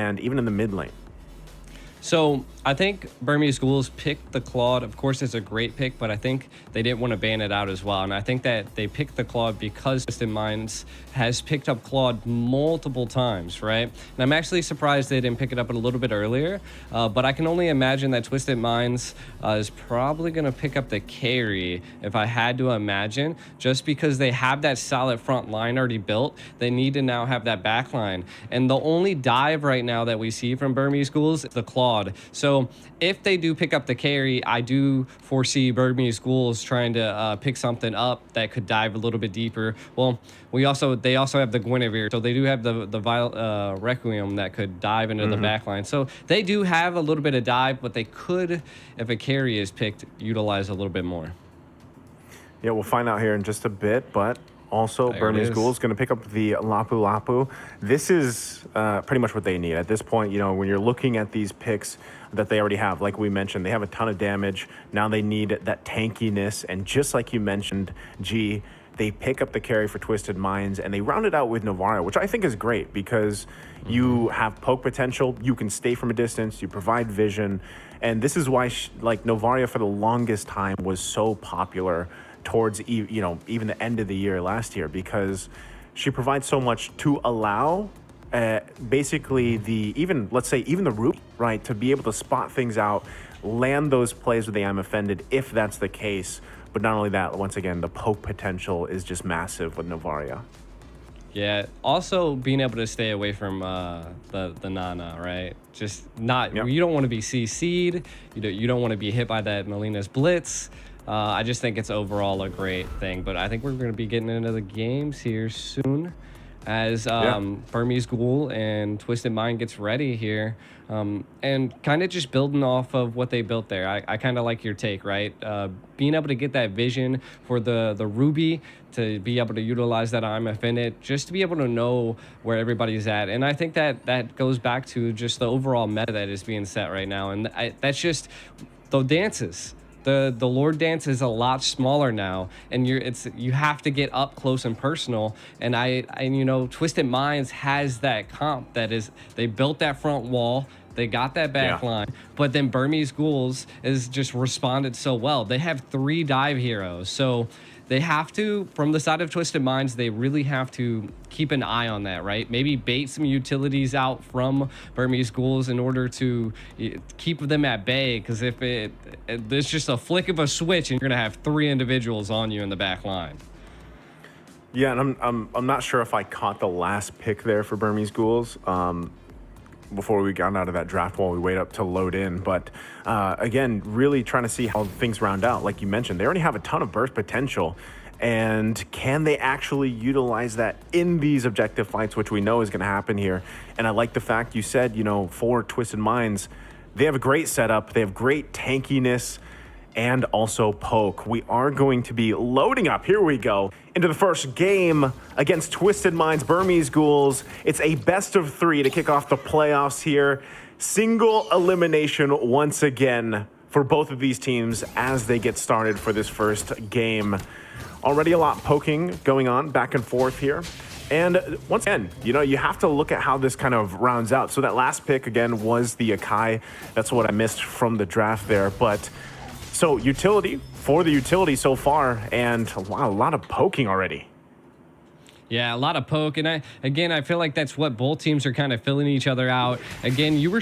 hand, even in the mid lane. So I think Burmese Ghouls picked the Claude. Of course, it's a great pick, but I think they didn't want to ban it out as well. And I think that they picked the Claude because Twisted Minds has picked up Claude multiple times, right? And I'm actually surprised they didn't pick it up a little bit earlier. But I can only imagine that Twisted Minds is probably going to pick up the carry, if I had to imagine, just because they have that solid front line already built. They need to now have that back line. And the only dive right now that we see from Burmese Ghouls is the Claude. So if they do pick up the carry, I do foresee Burmese Ghouls trying to pick something up that could dive a little bit deeper. Well, they also have the Guinevere, so they do have the Requiem that could dive into the back line. So they do have a little bit of dive, but they could, if a carry is picked, utilize a little bit more. Yeah, we'll find out here in just a bit, but also, Burmese Ghouls going to pick up the Lapu Lapu. This is pretty much what they need. At this point, you know, when you're looking at these picks that they already have, like we mentioned, they have a ton of damage. Now they need that tankiness. And just like you mentioned, G, they pick up the carry for Twisted Minds, and they round it out with Novaria, which I think is great because you have poke potential, you can stay from a distance, you provide vision. And this is why, like, Novaria for the longest time was so popular towards, you know, even the end of the year last year, because she provides so much to allow basically let's say even the root, right, to be able to spot things out, land those plays with the I'm offended if that's the case. But not only that, once again, the poke potential is just massive with Novaria. Yeah, also being able to stay away from the Nana, right? Just not, you don't want to be CC'd, you don't want to be hit by that Melina's Blitz. I just think it's overall a great thing. But I think we're going to be getting into the games here soon as Burmese Ghoul and Twisted Mind gets ready here. And kind of just building off of what they built there. I kind of like your take, right? Being able to get that vision for the Ruby, to be able to utilize that I'm offended, just to be able to know where everybody's at. And I think that goes back to just the overall meta that is being set right now. And that's just the dances. The Lord dance is a lot smaller now, and you have to get up close and personal. And you know, Twisted Minds has that comp that is, they built that front wall, they got that back line, but then Burmese Ghouls is just responded so well. They have 3 dive heroes, so they have to, from the side of Twisted Minds, they really have to keep an eye on that, right? Maybe bait some utilities out from Burmese Ghouls in order to keep them at bay, because if there's just a flick of a switch and you're gonna have 3 individuals on you in the back line. Yeah, and I'm not sure if I caught the last pick there for Burmese Ghouls before we got out of that draft while we wait up to load in. But again, really trying to see how things round out. Like you mentioned, they already have a ton of burst potential. And can they actually utilize that in these objective fights, which we know is going to happen here? And I like the fact you said, you know, for Twisted Minds, they have a great setup. They have great tankiness and also poke. We are going to be loading up, here we go, into the first game against Twisted Minds, Burmese Ghouls. It's a best of 3 to kick off the playoffs here. Single elimination once again for both of these teams as they get started for this first game. Already a lot poking going on back and forth here. And once again, you know, you have to look at how this kind of rounds out. So that last pick, again, was the Akai. That's what I missed from the draft there. But so utility for the utility so far, and wow, a lot of poking already. Yeah, a lot of poke, and I feel like that's what both teams are kind of filling each other out. Again, you were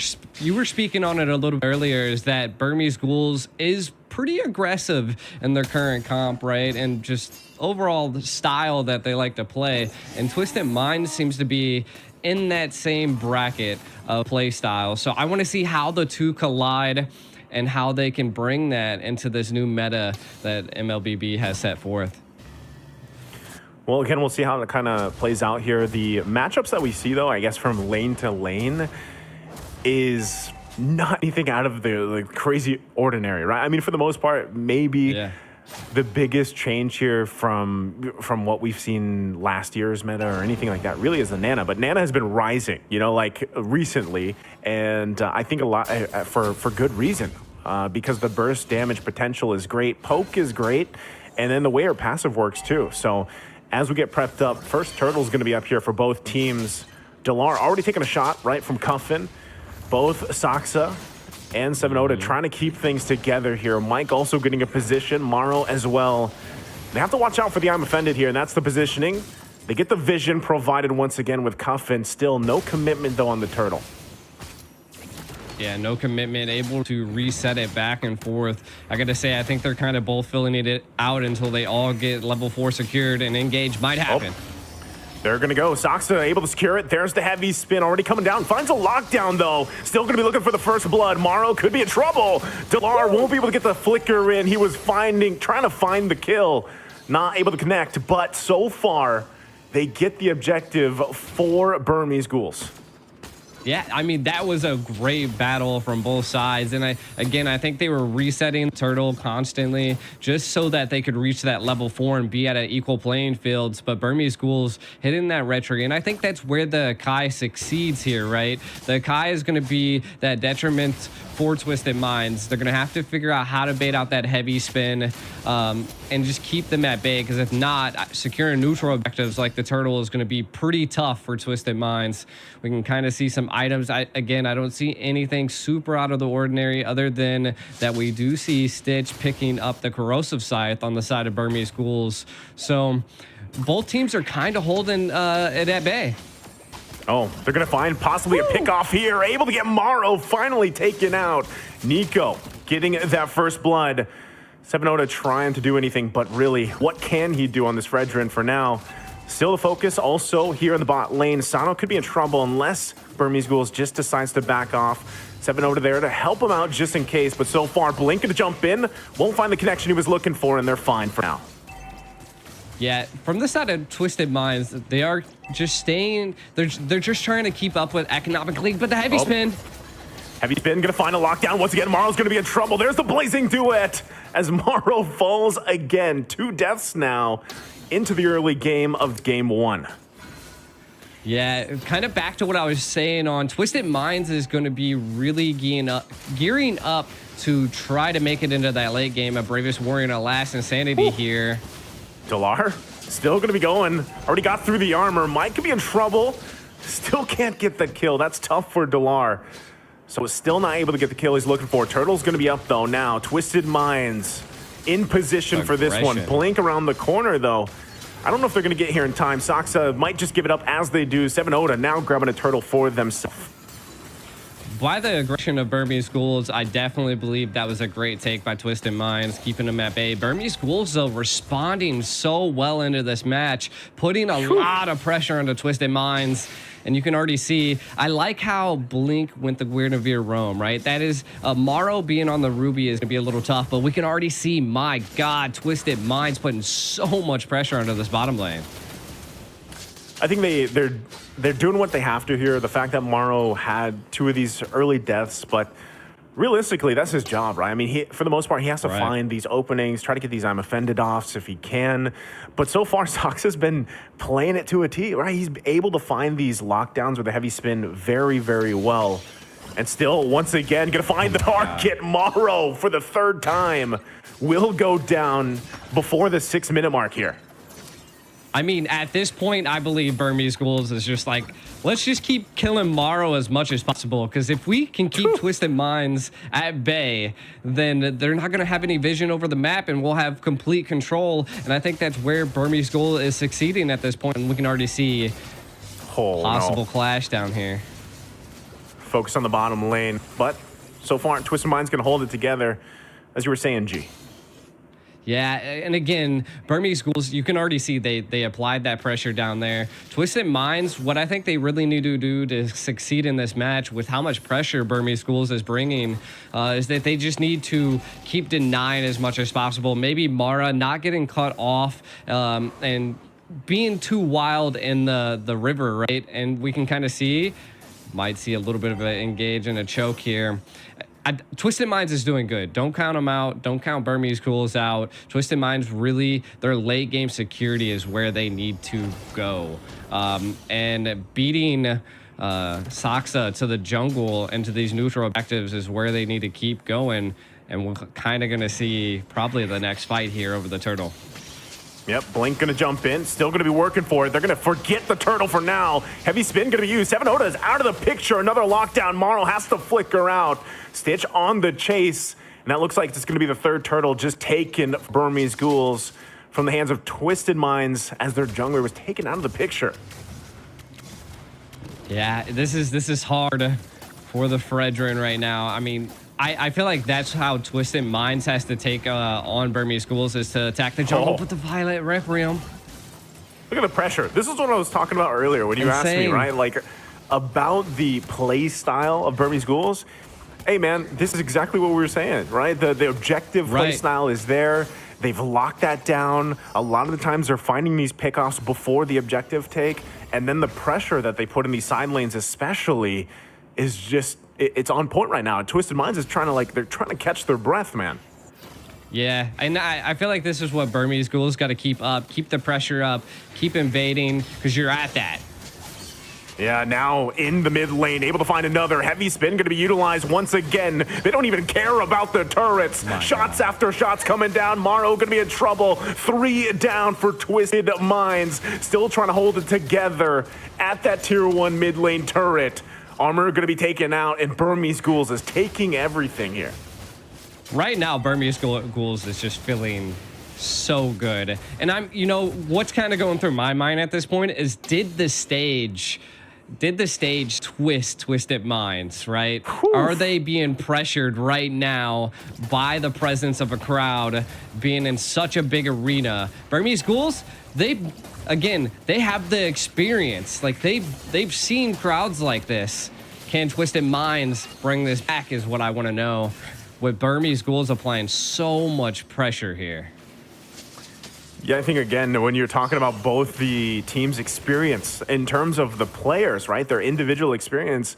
speaking on it a little bit earlier, is that Burmese Ghouls is pretty aggressive in their current comp, right? And just overall the style that they like to play. And Twisted Mind seems to be in that same bracket of play style. So I want to see how the two collide and how they can bring that into this new meta that MLBB has set forth. Well, again, we'll see how it kind of plays out here. The matchups that we see, though, I guess from lane to lane, is not anything out of the crazy ordinary, right? I mean, for the most part, maybe the biggest change here from what we've seen last year's meta or anything like that really is the Nana. But Nana has been rising, you know, like recently, and I think a lot for good reason, because the burst damage potential is great, poke is great, and then the way her passive works too. So as we get prepped up, first turtle's going to be up here for both teams. Delar already taking a shot right from Cuffin. Both Saksa and 7-0 trying to keep things together here. Mike also getting a position, Morrow as well. They have to watch out for the I'm offended here, and that's the positioning. They get the vision provided once again with Cuffin. Still no commitment though on the turtle. Yeah, no commitment, able to reset it back and forth. I gotta say, I think they're kind of both filling it out until they all get level 4 secured, and engage might happen. They're gonna go. Saksa able to secure it. There's the heavy spin already coming down. Finds a lockdown though. Still gonna be looking for the first blood. Morrow could be in trouble. Delar won't be able to get the flicker in. He was trying to find the kill. Not able to connect, but so far, they get the objective for Burmese Ghouls. Yeah, I mean, that was a great battle from both sides. And I think they were resetting Turtle constantly just so that they could reach that level 4 and be at an equal playing fields. But Burmese Ghouls hitting that retro. And I think that's where the Kai succeeds here, right? The Kai is going to be that detriment for Twisted Minds. They're going to have to figure out how to bait out that heavy spin and just keep them at bay. Because if not, securing neutral objectives like the Turtle is going to be pretty tough for Twisted Minds. We can kind of see some items. I don't see anything super out of the ordinary other than that we do see Stitch picking up the Corrosive Scythe on the side of Burmese Ghouls. So both teams are kind of holding it at bay. Oh, they're going to find possibly a pickoff here. Able to get Morrow finally taken out. Nico getting that first blood. 7-0 trying to do anything, but really, what can he do on this Fredrin for now? Still the focus also here in the bot lane. Sano could be in trouble unless Burmese Ghouls just decides to back off. 7-0 there to help him out just in case, but so far, Blink to jump in. Won't find the connection he was looking for, and they're fine for now. Yeah, from the side of Twisted Minds, they are just staying. They're just trying to keep up with economically, but the heavy spin. Heavy spin gonna find a lockdown once again. Morrow's gonna be in trouble. There's the blazing duet as Morrow falls again. 2 deaths now into the early game of game 1. Yeah, kind of back to what I was saying on Twisted Minds is going to be really gearing up to try to make it into that late game. A Bravest Warrior and a Last Insanity here. Delar still going to be going. Already got through the armor. Mike could be in trouble. Still can't get the kill. That's tough for Delar. So still not able to get the kill he's looking for. Turtle's going to be up though now. Twisted Minds in position for this one. Blink around the corner though. I don't know if they're going to get here in time. Saksa might just give it up as they do. 7-0 now grabbing a turtle for themselves. By the aggression of Burmese Ghouls, I definitely believe that was a great take by Twisted Minds, keeping them at bay. Burmese Ghouls, though, responding so well into this match, putting a lot of pressure onto Twisted Minds. And you can already see, I like how Blink went the Guinevere roam, right? That is, Morrow being on the Ruby is going to be a little tough, but we can already see, my God, Twisted Minds putting so much pressure onto this bottom lane. I think they're doing what they have to here. The fact that Morrow had 2 of these early deaths, but realistically, that's his job, right? I mean, for the most part, he has to find these openings, try to get these I'm offended offs if he can. But so far, Sox has been playing it to a T, right? He's able to find these lockdowns with a heavy spin very, very well. And still, once again, gonna find the target. Morrow, for the 3rd time, will go down before the 6-minute mark here. I mean, at this point, I believe Burmese Ghouls is just like, let's just keep killing Morrow as much as possible. Because if we can keep Twisted Minds at bay, then they're not going to have any vision over the map and we'll have complete control. And I think that's where Burmese Ghoul is succeeding at this point. And we can already see possible clash down here. Focus on the bottom lane. But so far, Twisted Minds going to hold it together, as you were saying, G. Yeah, and again, Burmese Ghouls, you can already see they applied that pressure down there. Twisted Minds, what I think they really need to do to succeed in this match with how much pressure Burmese Ghouls is bringing is that they just need to keep denying as much as possible. Maybe Mara not getting cut off and being too wild in the river, right? And we can kind of might see a little bit of an engage and a choke here. Twisted Minds is doing good. Don't count them out. Don't count Burmese Ghouls out. Twisted Minds really, their late game security is where they need to go. And beating Saksa to the jungle and to these neutral objectives is where they need to keep going. And we're kind of going to see probably the next fight here over the turtle. Yep, Blink gonna jump in, still gonna be working for it. They're gonna forget the turtle for now. Heavy spin gonna be used. Seven Oda is out of the picture. Another lockdown. Marl has to flicker out. Stitch on the chase. And that looks like it's gonna be the third turtle just taken Burmese Ghouls from the hands of Twisted Minds as their jungler was taken out of the picture. Yeah, this is hard for the Fredrin right now. I mean, I feel like that's how Twisted Minds has to take on Burmese Ghouls, is to attack the jungle with the Violet Requiem. Look at the pressure. This is what I was talking about earlier when you asked me, right? Like, about the play style of Burmese Ghouls. Hey, man, this is exactly what we were saying, right? The objective play style is there. They've locked that down. A lot of the times they're finding these pickoffs before the objective take, and then the pressure that they put in these side lanes especially is just, it's on point right now. Twisted Minds is trying to, they're trying to catch their breath, man. Yeah, and I feel like this is what Burmese Ghouls got to keep up, keep the pressure up, keep invading, because you're at that. Yeah, now in the mid lane, able to find another. Heavy spin going to be utilized once again. They don't even care about the turrets. Shots after shots coming down. Morrow going to be in trouble. 3 down for Twisted Minds. Still trying to hold it together at that tier 1 mid lane turret. Armor going to be taken out, and Burmese Ghouls is taking everything here. Right now, Burmese Ghouls is just feeling so good. And what's kind of going through my mind at this point is, did the stage twist Twisted Minds, right? Whew. Are they being pressured right now by the presence of a crowd being in such a big arena? Burmese Ghouls, they have the experience. Like, they've seen crowds like this. Can Twisted Minds bring this back is what I want to know. With Burmese Ghouls applying so much pressure here. Yeah, I think, again, when you're talking about both the team's experience in terms of the players, right, their individual experience,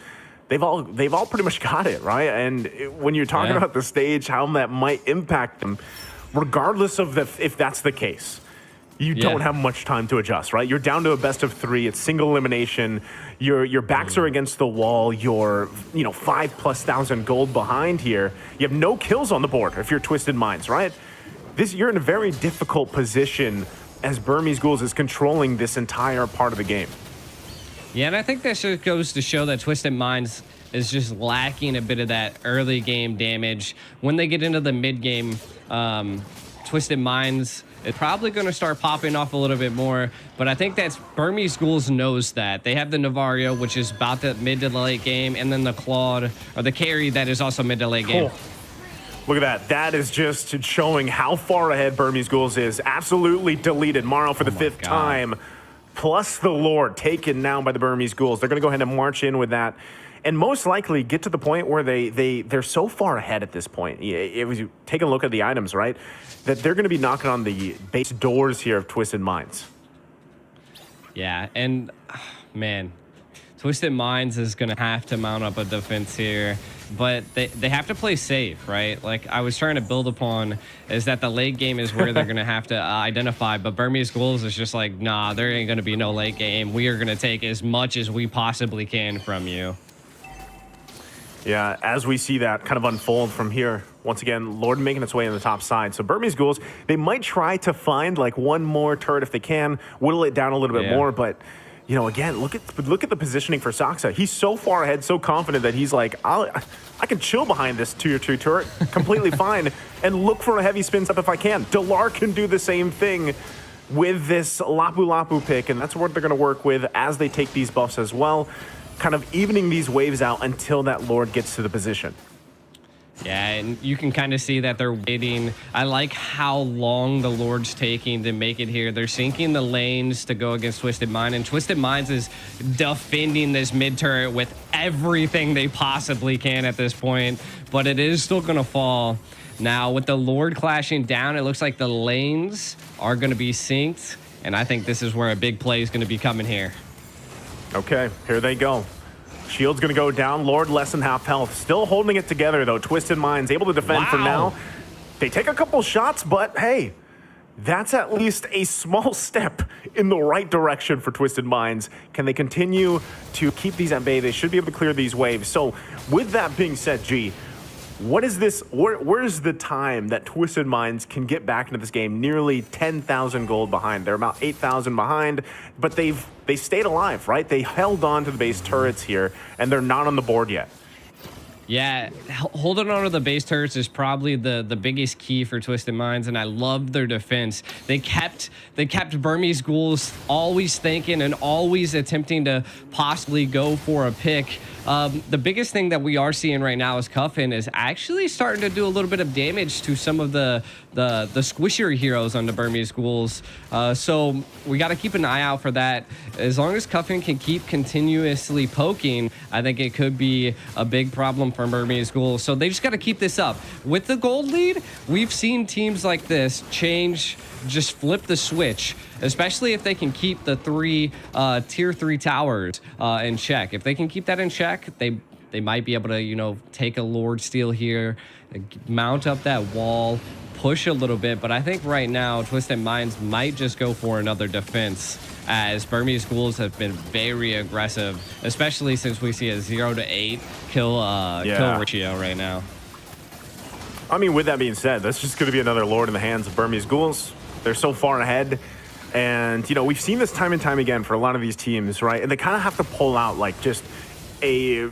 they've all pretty much got it, right? And when you're talking about the stage, how that might impact them, regardless of if that's the case, you don't have much time to adjust, right? You're down to a best of 3. It's single elimination. Your backs are against the wall. You're 5,000+ gold behind here. You have no kills on the board if you're Twisted Minds, right? You're in a very difficult position as Burmese Ghouls is controlling this entire part of the game. Yeah, and I think that just goes to show that Twisted Minds is just lacking a bit of that early game damage. When they get into the mid game, Twisted Minds is probably going to start popping off a little bit more, but I think that's Burmese Ghouls knows that. They have the Navario, which is about the mid to late game, and then the Claude, or the carry, that is also mid to late game. Look at that. That is just showing how far ahead Burmese Ghouls is. Absolutely deleted Morrow for the 5th time. Plus the Lord taken now by the Burmese Ghouls. They're going to go ahead and march in with that. And most likely get to the point where they're so far ahead at this point. It was taking a look at the items, right? That they're going to be knocking on the base doors here of Twisted Minds. Yeah, and man, Twisted Minds is going to have to mount up a defense here. But they have to play safe, right? Like I was trying to build upon, is that the late game is where they're going to have to identify. But Burmese Ghouls is just like, nah, there ain't going to be no late game. We are going to take as much as we possibly can from you. Yeah, as we see that kind of unfold from here, once again, Lord making its way on the top side. So Burmese Ghouls, they might try to find like one more turret if they can, whittle it down a little bit more, but again, look at the positioning for Saksa. He's so far ahead, so confident that he's like, I can chill behind this tier 2 turret completely fine and look for a heavy spin up if I can. Delar can do the same thing with this Lapu Lapu pick, and that's what they're going to work with as they take these buffs as well, kind of evening these waves out until that Lord gets to the position. Yeah, and you can kind of see that they're waiting. I like how long the Lord's taking to make it here. They're sinking the lanes to go against Twisted Minds, and Twisted Minds is defending this mid turret with everything they possibly can at this point, but it is still going to fall. Now, with the Lord clashing down, it looks like the lanes are going to be synced, and I think this is where a big play is going to be coming here. Okay, here they go. Shield's going to go down. Lord less than half health. Still holding it together, though. Twisted Minds able to defend for now. They take a couple shots, but hey, that's at least a small step in the right direction for Twisted Minds. Can they continue to keep these at bay? They should be able to clear these waves. So with that being said, G, What is this? Where's the time that Twisted Minds can get back into this game? Nearly 10,000 gold behind. They're about 8,000 behind, but they stayed alive, right? They held on to the base turrets here, and they're not on the board yet. Yeah, holding on to the base turrets is probably the biggest key for Twisted Minds, and I love their defense. They kept Burmese Ghouls always thinking and always attempting to possibly go for a pick. The biggest thing that we are seeing right now is Cuffin is actually starting to do a little bit of damage to some of the squishier heroes on the Burmese Ghouls. So we got to keep an eye out for that. As long as Cuffin can keep continuously poking, I think it could be a big problem for Burmese Ghouls. So they just got to keep this up. With the gold lead, we've seen teams like this change, just flip the switch, especially if they can keep the tier 3 towers in check. If they can keep that in check, they might be able to, you know, take a Lord Steal here, mount up that wall, push a little bit. But I think right now Twisted Minds might just go for another defense, as Burmese Ghouls have been very aggressive, especially since we see a 0 to 8 kill ratio right now. I mean, with that being said, that's just going to be another Lord in the hands of Burmese Ghouls. They're so far ahead. And, you know, we've seen this time and time again for a lot of these teams, right? And they kind of have to pull out, like, just a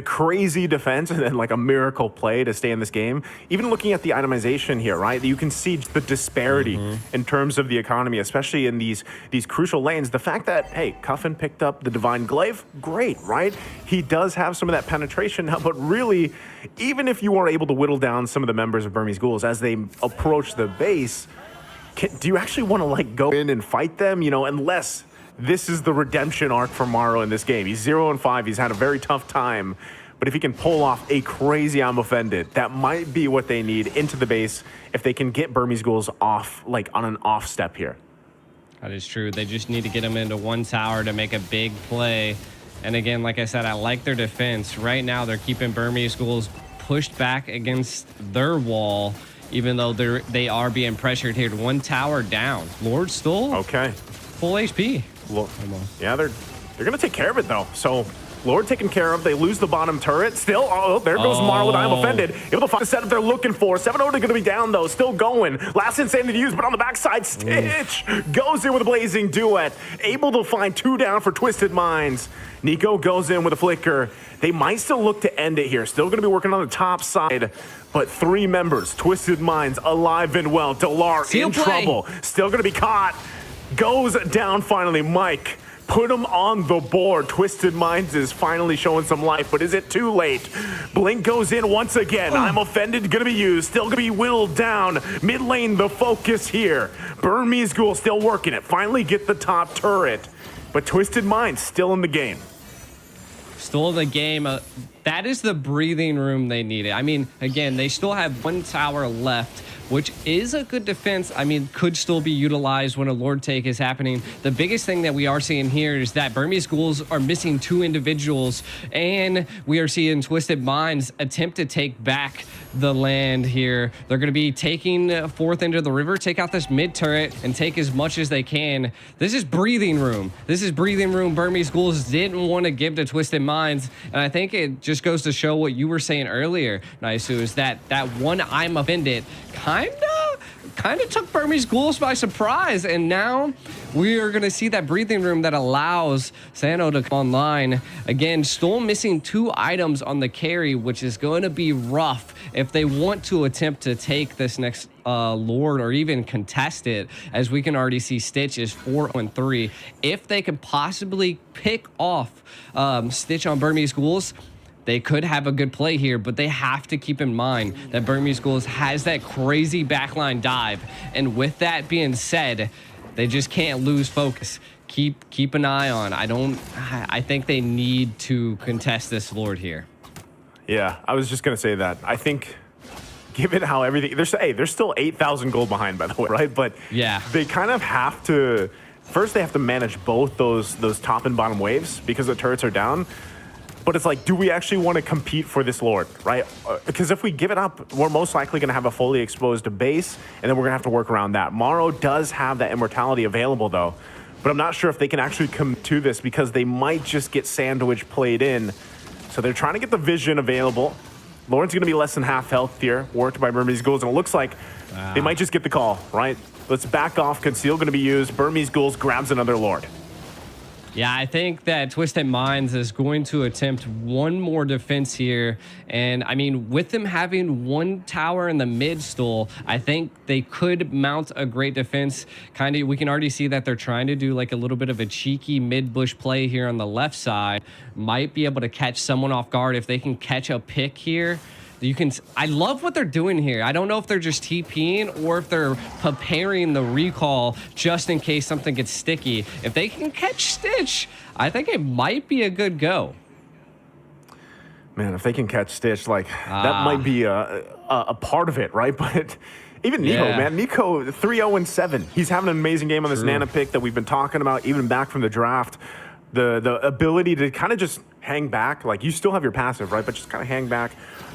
crazy defense and then, like, a miracle play to stay in this game. Even looking at the itemization here, right? You can see the disparity in terms of the economy, especially in these crucial lanes. The fact that, hey, Cuffin picked up the Divine Glaive, great, right? He does have some of that penetration now, but really, even if you are able to whittle down some of the members of Burmese Ghouls as they approach the base, do you actually want to, like, go in and fight them? You know, unless this is the redemption arc for Morrow in this game. He's 0 and 5. He's had a very tough time. But if he can pull off a crazy I'm offended, that might be what they need into the base if they can get Burmese Ghouls off, like, on an off step here. That is true. They just need to get them into one tower to make a big play. And again, like I said, I like their defense. Right now, they're keeping Burmese Ghouls pushed back against their wall, even though they are being pressured here. One tower down. Lord still full HP. Well, yeah, they're gonna take care of it though. So Lord taken care of. They lose the bottom turret. Still, oh, there goes Marl with I'm offended. Able to find the setup they're looking for. 7-0 are going to be down though. Still going. Last insanity to use, but on the backside, Stitch goes in with a blazing duet. Able to find 2 down for Twisted Minds. Nico goes in with a flicker. They might still look to end it here. Still going to be working on the top side, but 3 members, Twisted Minds, alive and well. Delar in trouble. Still going to be caught. Goes down finally. Mike, put him on the board. Twisted Minds is finally showing some life, but is it too late? Blink goes in once again. I'm offended, gonna be used. Still gonna be whittled down. Mid lane, the focus here. Burmese Ghoul still working it. Finally get the top turret, but Twisted Minds still in the game. Still in the game. That is the breathing room they needed. I mean, again, they still have 1 tower left, which is a good defense. I mean, could still be utilized when a Lord take is happening. The biggest thing that we are seeing here is that Burmese Ghouls are missing 2 individuals, and we are seeing Twisted Minds attempt to take back the land here. They're going to be taking forth into the river, take out this mid turret, and take as much as they can. This is breathing room. This is breathing room Burmese Ghouls didn't want to give to Twisted Minds, and I think it just goes to show what you were saying earlier, Naisu, is that one I'm offended kind of took Burmese Ghouls by surprise, and now we are going to see that breathing room that allows Sano to come online. Again, still missing 2 items on the carry, which is going to be rough if they want to attempt to take this next Lord or even contest it, as we can already see Stitch is 4-3. If they could possibly pick off Stitch on Burmese Ghouls, they could have a good play here, but they have to keep in mind that Burmese Ghouls has that crazy backline dive. And with that being said, they just can't lose focus. Keep an eye on. I think they need to contest this Lord here. Yeah, I was just going to say that. I think given how everything, there's still 8,000 gold behind, by the way, right? But yeah, they kind of have to, first they have to manage both those top and bottom waves because the turrets are down. But it's like, do we actually want to compete for this Lord, right? Because if we give it up, we're most likely going to have a fully exposed base, and then we're going to have to work around that. Morrow does have that immortality available, though. But I'm not sure if they can actually come to this because they might just get sandwich played in. So they're trying to get the vision available. Lauren's going to be less than half health here, worked by Burmese Ghouls, and it looks like they might just get the call, right? Let's back off. Conceal going to be used. Burmese Ghouls grabs another Lord. Yeah, I think that Twisted Minds is going to attempt one more defense here. And I mean, with them having one tower in the mid stall, I think they could mount a great defense. Kind of, we can already see that they're trying to do like a little bit of a cheeky mid bush play here on the left side. Might be able to catch someone off guard if they can catch a pick here. You can. I love what they're doing here. I don't know if they're just TPing or if they're preparing the recall just in case something gets sticky. If they can catch Stitch, I think it might be a good go. Man, if they can catch Stitch, like that might be a part of it, right? But even Nico, man, Nico 3-0-7. He's having an amazing game on this Nana pick that we've been talking about, even back from the draft. The ability to kind of just hang back, like you still have your passive, right? But just kind of hang back.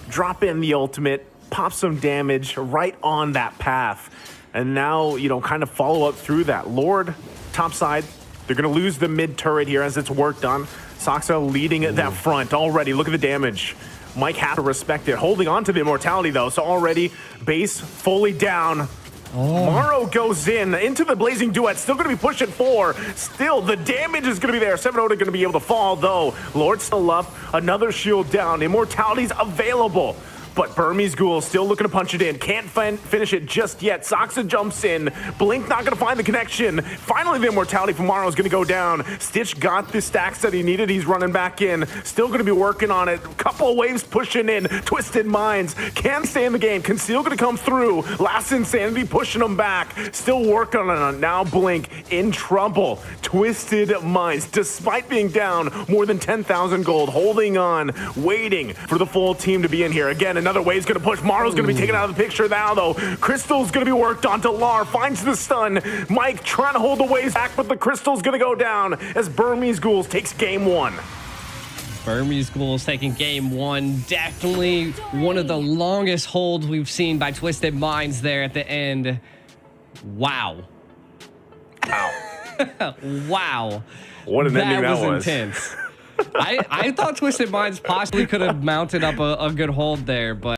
Drop in the ultimate, pop some damage right on that path. And now, you know, kind of follow up through that. Lord, top side, they're going to lose the mid turret here as it's worked on. Saksa leading at that front already. Look at the damage. Mike has to respect it. Holding on to the immortality, though. So already base fully down. Morrow goes into the blazing duet. Still going to be pushing 4. Still, the damage is going to be there. 7-0 going to be able to fall, though. Lord still up. Another shield down. Immortality's available. But Burmese Ghoul still looking to punch it in. Can't finish it just yet. Saksa jumps in. Blink not going to find the connection. Finally, the immortality from Morrow is going to go down. Stitch got the stacks that he needed. He's running back in. Still going to be working on it. Couple waves pushing in. Twisted Minds can stay in the game. Conceal going to come through. Last Insanity pushing him back. Still working on it. Now Blink in trouble. Twisted Minds, despite being down more than 10,000 gold, holding on, waiting for the full team to be in here. Again, another wave's going to push. Morrow's going to be taken out of the picture now, though. Crystal's going to be worked on. Delar finds the stun. Mike trying to hold the waves back, but the Crystal's going to go down as Burmese Ghouls takes game 1. Burmese Ghouls taking game 1. Definitely one of the longest holds we've seen by Twisted Minds there at the end. Wow. Wow. What an ending that was. Intense. I thought Twisted Minds possibly could have mounted up a good hold there, but